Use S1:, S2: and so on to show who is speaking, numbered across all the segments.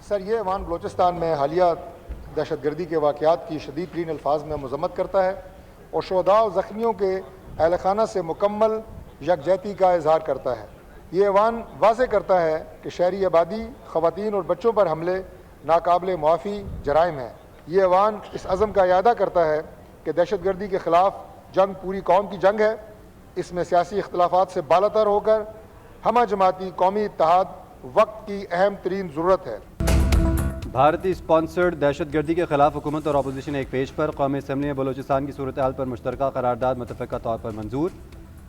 S1: Sir, ये ऐवान बलोचिस्तान में हालिया दहशतगर्दी के वाक़यात की शदीद तरीन अल्फाज में मज़म्मत करता है और शुहदा और ज़ख्मियों के अहल खाना से मुकम्मल यकजहती का इजहार करता है। ये ऐवान वाज़े करता है कि शहरी आबादी, ख़वातीन और बच्चों पर हमले नाकाबिल मुआफ़ी जराइम है। ये ऐवान इस अज़म का इयादा करता है कि दहशतगर्दी के ख़िलाफ़ जंग पूरी कौम की जंग है। इसमें सियासी इख्तलाफात से बालातर होकर हमा जमाती कौमी इत्तेहाद वक्त की अहम तरीन ज़रूरत है।
S2: भारतीय स्पॉन्सर्ड दहशतगर्दी के खिलाफ हुकूमत और अपोजिशन एक पेज पर कौमी असम्बली में बलोचिस्तान की सूरत हाल पर मुश्तरका करारदाद मुतफ़क़ा तौर पर मंजूर।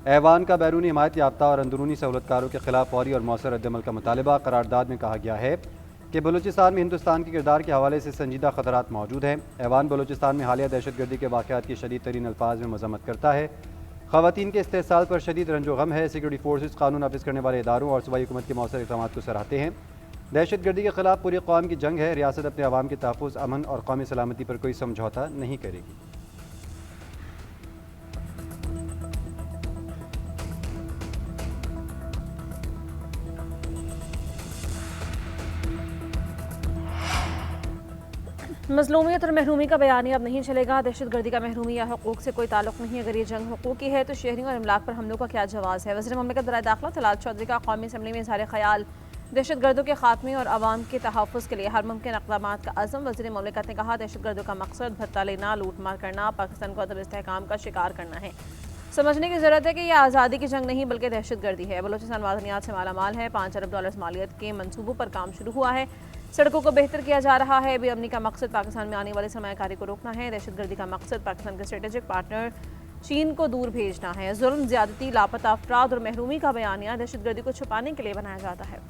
S2: ऐवान का बैरूनी हिमायत याफ्ता और अंदरूनी सहूलतकारों के खिलाफ फौरी और मौसर रद्दअमल का मुतालबा। करारदाद में कहा गया है कि बलूचिस्तान में हिंदुस्तान के किरदार के हवाले से संजीदा खतरात मौजूद हैं। ऐवान बलूचिस्तान में हालिया दहशतगर्दी के वाक़यात की शदीद तरीन अल्फाज में मज़म्मत करता है। ख़वातीन के इस्तेहसाल पर शदीद रंजो गम है। सिक्योरिटी फोर्सेस, कानून नाफिज करने वाले इदारों और सूबाई हुकूमत के मौसर इक़दाम को सराहते हैं। दहशतगर्दी के खिलाफ पूरी कौम की जंग है। रियासत अपने अवाम के तहफ़्फ़ुज़, अमन और कौमी सलामती पर कोई समझौता नहीं करेगी।
S3: मज़लूमियत और महरूमी का बयानी अब नहीं चलेगा। दहशतगर्दी का महरूमी या हकूक़ से कोई ताल्लुक़ नहीं। अगर ये जंग हकूक़ की है तो शहरियों और इमलाक पर हमलों का क्या जवाज़ है। वज़ीर ममलिकत बराए दाखिला तलाल चौधरी का कौमी असम्बली में इज़हार ख़याल। दहशतगर्दों के खात्मे और आवाम के तहफ़्फ़ुज़ के लिए हर मुमकिन इक़दामात का अज़म। वज़ीर ममलिकत ने कहा, दहशतगर्दों का मकसद भत्ता लेना, लूट मार करना, पाकिस्तान को अदम इस्तेहकाम का शिकार करना है। समझने की ज़रूरत है कि यह आज़ादी की जंग नहीं बल्कि दहशतगर्दी है। बलूचिस्तान मादनियात से मालामाल है। $5 अरब मालियत के मनसूबों पर काम शुरू हुआ है। सड़कों को बेहतर किया जा रहा है। बेअमनी का मकसद पाकिस्तान में आने वाले सरमायाकारी को रोकना है। दहशतगर्दी का मकसद पाकिस्तान के स्ट्रेटेजिक पार्टनर चीन को दूर भेजना है। जुल्म, ज्यादती, लापता अफराद और महरूमी का बयानिया दहशतगर्दी को छुपाने के लिए बनाया जाता है।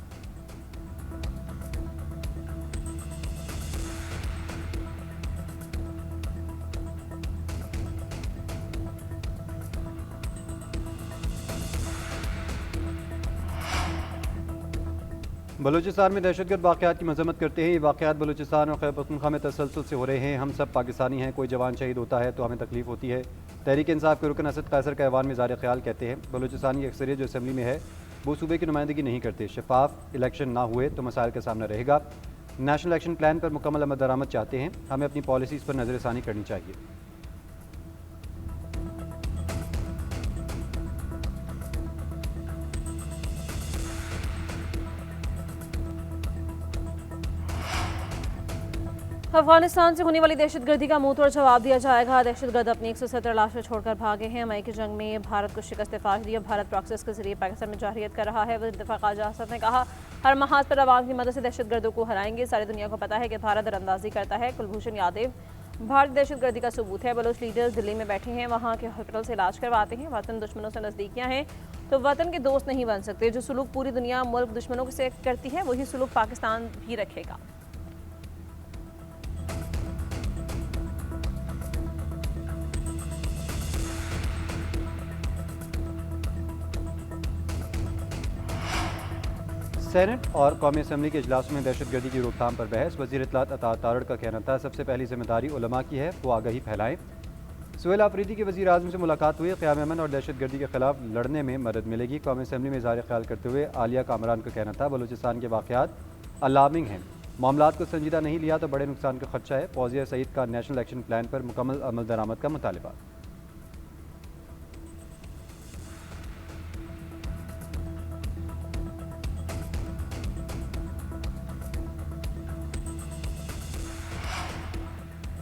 S2: बलूचिस्तान में दहशतगर्द वाक़यात की मज़म्मत करते हैं। ये वाक़यात बलूचिस्तान और खैबर पख्तूनख्वा में तसलसल से हो रहे हैं। हम सब पाकिस्तानी हैं। कोई जवान शहीद होता है तो हमें तकलीफ़ होती है। तहरीक इंसाफ के रुकन असद कैसर का ऐवान में इज़हार ख़याल कहते हैं, बलूचिस्तान की अक्सरियत जो असम्बली में है वो सूबे की नुमाइंदगी नहीं करते। शफाफ इलेक्शन ना हुए तो मसाइल का सामना रहेगा। नेशनल एक्शन प्लान पर मुकम्मल अमल दरामद चाहते हैं। हमें अपनी पॉलिसीज़ पर नज़रसानी करनी चाहिए।
S3: अफगानिस्तान से होने वाली दहशतगर्दी का मुंह तोड़ जवाब दिया जाएगा। दहशतगर्द अपनी 170 लाशें छोड़कर भागे हैं। मई की जंग में भारत को शिकस्त फाश दी। भारत प्रॉक्सीज के जरिए पाकिस्तान में जारहियत कर रहा है। वज़ीर दिफ़ा ख़ारजा असद ने कहा, हर महाज पर अवाम की मदद से दहशतगर्दों को हराएंगे। सारी दुनिया को पता है कि भारत दरअंदाजी करता है। कुलभूषण यादव भारतीय दहशतगर्दी का सबूत है। बलोच लीडर्स दिल्ली में बैठे हैं, वहाँ के हॉस्पिटल से इलाज करवाते हैं। वतन दुश्मनों से नज़दीकियाँ हैं तो वतन के दोस्त नहीं बन सकते। जो सुलूक पूरी दुनिया मुल्क दुश्मनों से करती है वही सुलूक पाकिस्तान भी रखेगा।
S2: सेनेट और कौमी असम्बली के इजलासों में दहशतगर्दी की रोकथाम पर बहस। वज़ीर इत्तलात अता तारड़ का कहना था, सबसे पहली जिम्मेदारी उलमा की है, वो आगाही फैलाएं। सुहेल आफरीदी की वज़ीर आज़म से मुलाकात हुई। क़याम अमन और दहशतगर्दी के खिलाफ लड़ने में मदद मिलेगी। कौमी असम्बली में इज़हार ख़याल करते हुए आलिया कामरान का कहना था, बलूचिस्तान के वाक़यात अलार्मिंग हैं, मामलात को संजीदा नहीं लिया तो बड़े नुकसान का खदशा है। फौजिया सईद का नेशनल एक्शन प्लान पर मुकम्मल अमल दरामद का मुतालबा।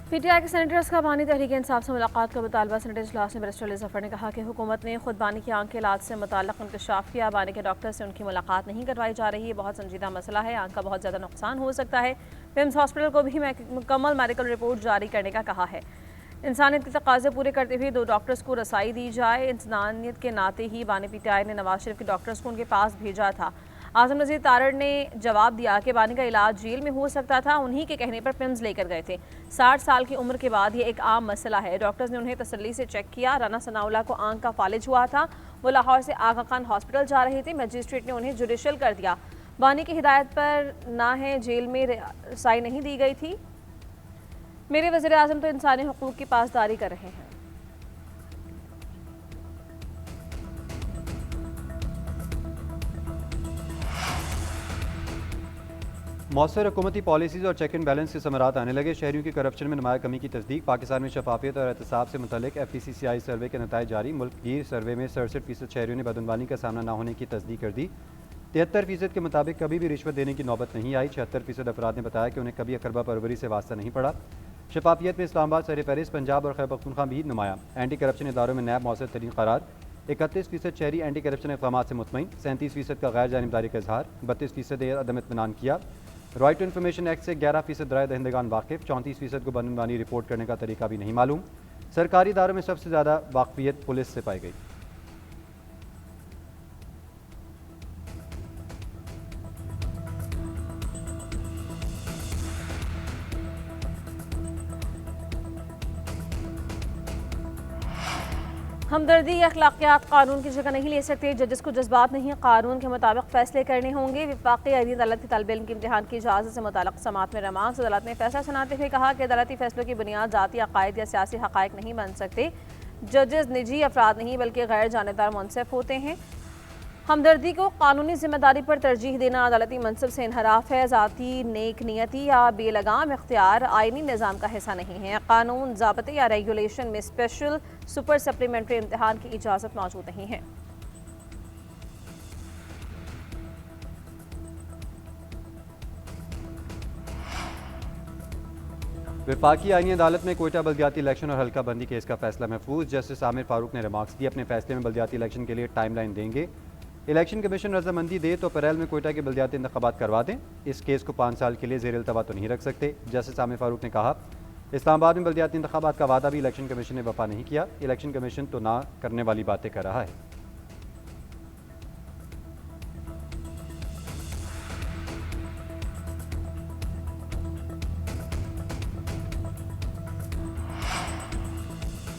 S3: पीटीआई के सेनेटर्स का बानी तहरीक इंसाफ से मुलाकात का मुतालबा। सेनेट इजलास में बैरिस्टर अली ज़फ़र ने कहा कि हुकूमत ने खुद बानी की आंख के इलाज से मुताल्लिक़ इंकशाफ किया। बानी के डॉक्टर से उनकी मुलाकात नहीं करवाई जा रही। ये बहुत संजीदा मसला है। आंख का बहुत ज़्यादा नुकसान हो सकता है। पिम्स हॉस्पिटल को भी मुकम्मल मेडिकल रिपोर्ट जारी करने का कहा है। इंसानियत के तकाजे पूरे करते हुए 2 डॉक्टर्स को रसाई दी जाए। इंसानियत के नाते ही बानी पीटीआई ने नवाज शरीफ के डॉक्टर्स को उनके पास भेजा था। आज़म नज़ीर तारड़ ने जवाब दिया कि बानी का इलाज जेल में हो सकता था। उन्हीं के कहने पर पिम्स लेकर गए थे। 60 साल की उम्र के बाद ये एक आम मसला है। डॉक्टर्स ने उन्हें तसल्ली से चेक किया। राना सनाउल्लाह को आंख का फालिज हुआ था। वो लाहौर से आगा खान हॉस्पिटल जा रहे थे। मजिस्ट्रेट ने उन्हें जुडिशल कर दिया। बानी की हिदायत पर ना है जेल में रसाई नहीं दी गई थी। मेरे वज़ीर आज़म तो इंसानी हुकूक की पासदारी कर रहे हैं।
S2: मौसर हुकूमती पॉलिसीज़ और चेक एंड बैलेंस के समरात आने लगे। शहरियों की करप्शन में नुमाया कमी की तस्दीक। पाकिस्तान में शफाफियत और एहतसाब से मुतल्लिक FPCCI सर्वे के नताइज जारी। मुल्क गिर सर्वे में 67% शहरियों ने बदनवानी का सामना न होने की तस्दीक कर दी। 73% के मुताबिक कभी भी रिश्वत देने की नौबत नहीं आई। 76% अफराद ने बताया कि उन्हें कभी अकरबा परवरी से वास्ता नहीं पड़ा। शफाफियत में इस्लामाबाद, सर-ए-फहरिस्त पंजाब और खैबर पख्तूनख्वा भी नुमाया। एंटी करप्शन इदारों में नैब मौसर तरीन करार। 31% शहरी एंटी करप्शन इक़दाम से मुतमईन। 37% का गैर जानिबदारी का इजहार। 32% अदम इत्मीनान किया। राइट टू इन्फॉर्मेशन एक्ट से 11% राय दहिंदगान वाकिफ। 34% को बदनवानी रिपोर्ट करने का तरीका भी नहीं मालूम। सरकारी इदारों में सबसे ज़्यादा वाकफियत पुलिस से पाई गई।
S3: हमदर्दी या अखलाकियात कानून की जगह नहीं ले सकते। जजेस को जज्बात नहीं, कानून के मुताबिक फैसले करने होंगे। वफाकी अदील अदालत की तालिब इल्म के इम्तिहान की इजाज़त से मुताल्लिक़ समाअत में रमास। अदालत ने फैसला सुनाते हुए कहा कि अदालती फैसलों की बुनियाद ज़ाती अकायद या सियासी हक़ाइक़ नहीं बन सकते। जजेस निजी अफराद नहीं बल्कि गैर जानबदार मुनसिफ होते हैं। हमदर्दी को कानूनी जिम्मेदारी पर तरजीह देना अदालती मनसब से इनहराफ है। ज़ाती नेक नियति या बेलगाम इख्तियार आइनी निज़ाम का हिस्सा नहीं है। कानून, ज़ाब्ते या रेगुलेशन में स्पेशल सुपर सप्लीमेंट्री इम्तिहान की इजाज़त मौजूद नहीं है।
S2: वफाकी आईनी अदालत में कोयटा बल्दियाती इलेक्शन और हल्का बंदी केस का फैसला महफूज। जस्टिस आमिर फारूक ने रिमार्क्स दिए। अपने फैसले में बल्दियाती इलेक्शन के लिए टाइमलाइन देंगे। इलेक्शन कमीशन रजामंदी दे तो अप्रैल में कोयटा के बल्दियाती इंतखाबात करवा दें। इस केस को 5 साल के लिए ज़ेर इल्तवा तो नहीं रख सकते। जस्टिस आमिर फारूक ने कहा, इस्लामाबाद में बल्दियाती इंतखाबात का वादा भी इलेक्शन कमीशन ने वफा नहीं किया। इलेक्शन कमीशन तो ना करने वाली बातें कर रहा है।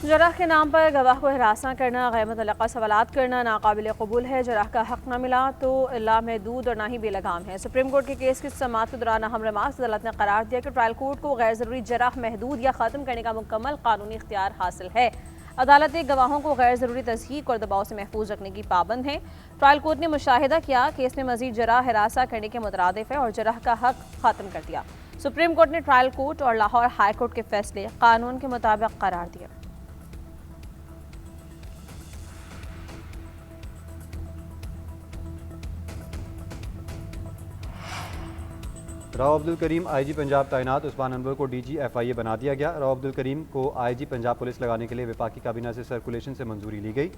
S3: जराह के नाम पर गवाह को हिरासा करना, गैर मुतल्लका सवालात करना नाकाबिल कबूल है। जराह का हक न मिला तो ला महदूद और ना ही बेलगाम है। सुप्रीम कोर्ट के केस की समाअत के दौरान अहम रिमार्क्स। अदालत ने करार दिया कि ट्रायल कोर्ट को गैर ज़रूरी जराह महदूद या ख़त्म करने का मुकम्मल कानूनी इख्तियार हासिल है। अदालत गवाहों को गैर ज़रूरी तज़यीक़ और दबाव से महफूज रखने की पाबंद है। ट्रायल कोर्ट ने मुशाहिदा किया केस में मज़ीद जराह हिरासा करने के मुतरादिफ है और जराह का हक ख़त्म कर दिया। सुप्रीम कोर्ट ने ट्रायल कोर्ट और लाहौर हाई कोर्ट के फैसले कानून के मुताबिक करार दिया।
S2: राव अब्दुल करीम IG पंजाब तैनात। उस्मान अनवर को DG FIA बना दिया गया। राव अब्दुल करीम को IG पंजाब पुलिस लगाने के लिए वफाकी काबीना से सर्कुलेशन से मंजूरी ली गई।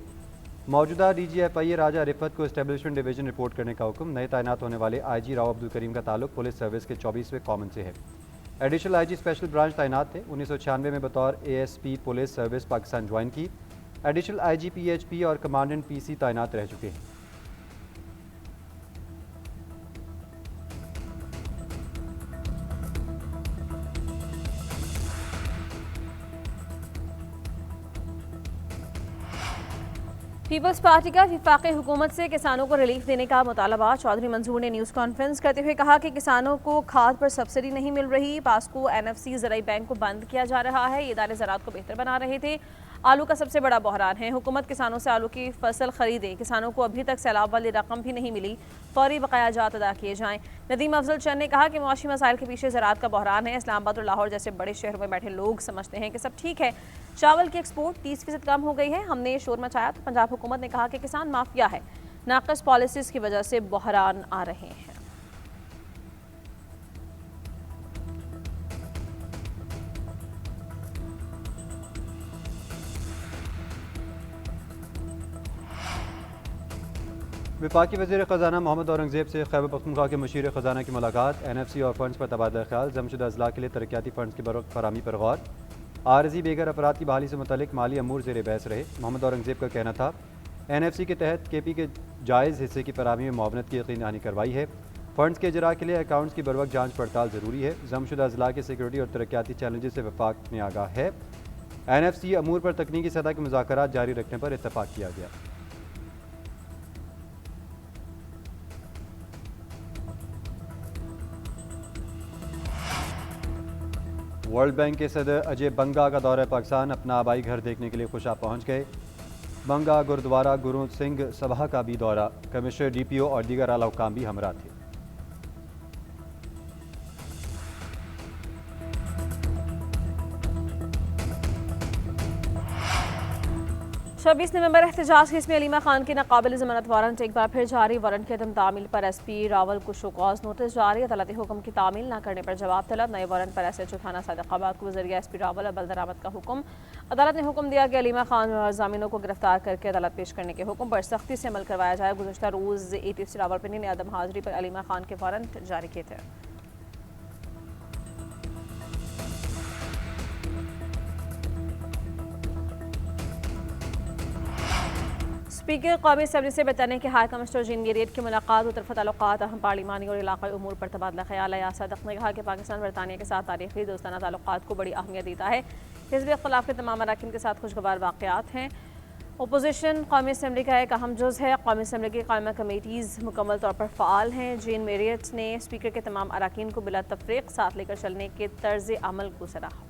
S2: मौजूदा DG FIA राजा रिफत को एस्टेब्लिशमेंट डिवीजन रिपोर्ट करने का हुक्म। नए तैनात होने वाले IG राव अब्दुल करीम का ताल्लुक पुलिस सर्विस के 24वें कॉमन से है। एडिशनल IG स्पेशल ब्रांच तैनात थे। 1996 में बतौर ASP police service Pakistan join की। एडिशनल IG PHP और कमांडेंट PC तैनात रह चुके हैं।
S3: पीपल्स पार्टी का वफाकी हुकूमत से किसानों को रिलीफ देने का मुतालबा। चौधरी मंजूर ने न्यूज़ कॉन्फ्रेंस करते हुए कहा कि किसानों को खाद पर सब्सिडी नहीं मिल रही। पास्को NFC ज़राई बैंक को बंद किया जा रहा है। ये इदारे ज़राअत को बेहतर बना रहे थे। आलू का सबसे बड़ा बहरान है। हुकूमत किसानों से आलू की फसल खरीदे। किसानों को अभी तक सैलाब वाली रकम भी नहीं मिली। फौरी बकाया जात अदा किए जाएँ। नदीम अफजल चंद ने कहा कि मुआशी मसाइल के पीछे ज़राअत का बहरान है। इस्लामाबाद और लाहौर जैसे बड़े शहरों में बैठे लोग समझते हैं कि सब ठीक है। चावल की एक्सपोर्ट 30% कम हो गई है। हमने शोर मचाया तो पंजाब हुकूमत ने कहा कि किसान माफिया है। नाक़िस पॉलिसीज़ की वजह से बहरान आ रहे हैं।
S2: वफाकी वज़ीर ख़जाना मोहम्मद औरंगज़ेब से खैबर पख्तूनख्वा के मुशीर ख़जाना की मुलाकात। NFC और फंड्स पर तबादला ख्याल। जमशुदा अज़ला के लिए तरक्याती फंड्स की फराहमी पर गौर। आरज़ी बेघर अफराद की बहाली से मुतल्लिक माली अमूर ज़ेर बहस रहे। मोहम्मद औरंगज़ेब का कहना था NFC के तहत KP के जायज़ हिस्से की फराहमी में मुआवनत की यकीन दहानी करवाई है। फंड्स के इजरा के लिए अकाउंट्स की बरवक्त जाँच पड़ताल ज़रूरी है। जमशुदा अज़ला के सिक्योरिटी और तरक्याती चैलेंजेस से वफाक में आगाह है। NFC अमूर पर तकनीकी सतह के मुज़ाकरात जारी रखने पर इत्तफाक किया गया। वर्ल्ड बैंक के सदर अजय बंगा का दौरा पाकिस्तान। अपना आबाई घर देखने के लिए खुशा पहुंच गए। बंगा गुरुद्वारा गुरु सिंह सभा का भी दौरा। कमिश्नर DPO और दीगर आला हुकाम भी हमरा थे।
S3: 24 नवंबर एहतजाज केस में अलीमा खान की नाकाबिल जमानत वारंट एक बार फिर जारी। वारंट के अदम तामील पर एसपी रावल को शोकॉज नोटिस जारी। अदालती हुक्म की तामील न करने पर जवाब तलब। नए वारंट पर एसएचओ थाना सादिकाबाद को जरिए एसपी रावल अबल दरामद का हुक्म। अदालत ने हुक्म दिया कि अलीमा खान और जामिनों को गिरफ्तार करके अदालत पेश करने के हुक्म पर सख्ती से अमल करवाया जाए। गुज़श्ता रोज़ एटीसी रावलपिंडी ने अदम हाजिरी पर अलीमा खान के वारंट जारी किए थे। स्पीकर कौमी असम्बली से बरतानिया के हाई कमिश्नर जीन गेरियट की मुलाकात। तरफ़ा ताल्लुकात, अहम पार्लिमानी और इलाक़ाई उमूर पर तबादला ख्याल। अयाज सदक ने कहा कि पाकिस्तान बरतानिया के साथ तारीख़ी दोस्ताना ताल्लुकात को बड़ी अहमियत देता है। हिज़्ब इख्तिलाफ़ के तमाम अरकान के साथ खुशगवार वाक़यात हैं। अपोजिशन कौमी असम्बली का एक अहम जुज़ है। कौमी असम्बली की कायमा कमेटीज़ मुकम्मल तौर पर फ़ाल हैं। जीन गेरियट ने स्पीकर के तमाम अरकान को बिला तफ़रीक़ साथ लेकर चलने के तर्ज़ अमल को सराहा।